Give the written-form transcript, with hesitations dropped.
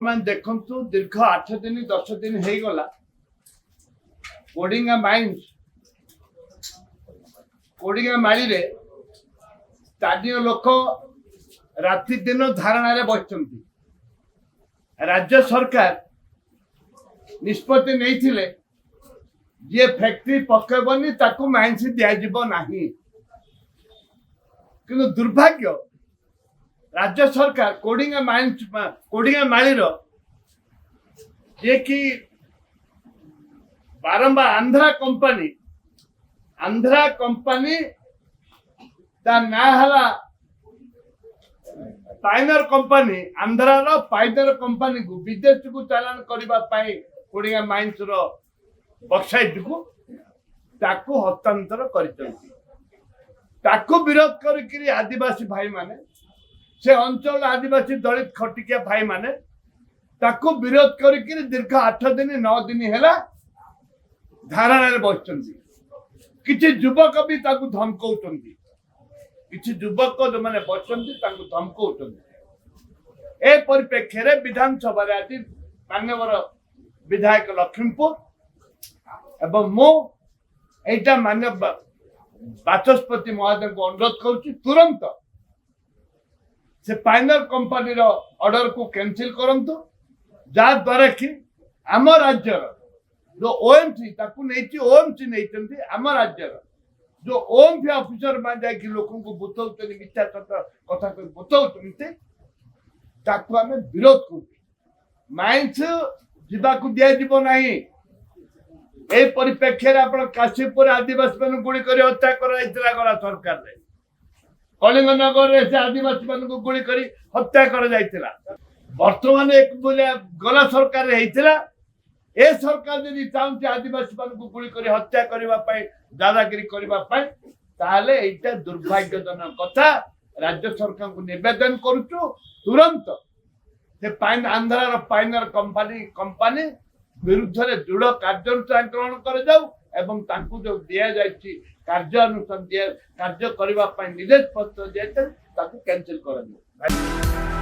ମାନେ ଦେଖନ୍ତୁ ଦୀର୍ଘ 8 ଦିନ 10 ଦିନ ହେଇଗଲା କୋଡିଙ୍ଗା ମାଳିରେ ସ୍ଥାନୀୟ ଲୋକ ରାତି ଦିନ ଧାରଣାରେ ବସିଛନ୍ତି। ରାଜ୍ୟ ସରକାର ନିଷ୍ପତ୍ତି ନେଇଥିଲେ ଯିଏ ଫ୍ୟାକ୍ଟ୍ରି ପକେଇବନି ତାକୁ ମାଇନ୍ସ ଦିଆଯିବ ନାହିଁ, କିନ୍ତୁ ଦୁର୍ଭାଗ୍ୟ राज्य सरकार कोडिंगा मालीर ये कि बारंबार आंध्रा कंपनी ता ना हला पाइनर कंपनी आंध्रार पाइनर कंपनी को विदेश को चालान करबा पाई कोडिंगा माइंस रो बक्साइट को ताको हस्तांतर करिसंती। ताको विरोध करिकरी आदिवासी भाई माने से अंचल आदिवासी दलित खटिकिया भाई माने ताको विरोध करिकरी दीर्घ 8 दिन 9 दिन हैला धारणा रे बसचंती। किछि युवक भी ताको धमकाउचंती, किछि युवक जो माने बसचंती ताको धमकाउचंती। ए परिप्रेक्षी रे विधानसभा रे आज माननीय विधायक लक्ष्मीपुर एवं मो एटा माननीय बाचस्पति महोदय को अनुरोध करूची तुरंत से पाइनर कंपनी रो ऑर्डर को कैंसिल करंतु, जा द्वारा कि आम राज्य जो ओएमसी ताकू नहीं ओएमसी नहीं आम राज्य जो ओएमसी ऑफिसर मान जाए लोकों को बुतौचनी मिथ्या कथा को बुतौचनी ताकू आमे विरोध करू। माइंस जीवाकू दिया जीवो नहीं। ए परिप्रेक्षी रे आपण काशीपुर आदिवासी मान गुली करी हत्या कराइतला गला सरकार रे। कलिंगनगर से आदिवासी मान को गुली करी हत्या कर जाइतिला। वर्तमान एक बोले गला सरकार रे हेतिला। ए सरकार जदि चाहूची आदिवासी मान को गुली करी हत्या करबा पाई दादागिरी करबा पाई ताले एटा दुर्भाग्यजनक कथा। राज्य सरकार को निवेदन करूछु तुरंत से आंध्रार पाइनर कंपनी विरुद्ध रे दृढ़ कार्यानुष्ठान ग्रहण कर जाऊ एवं तांकु जो दिया जायछि कार्यानुष्ठान कार्य करबा पाई निर्देश पत्र दिया ताकू कैंसिल कर।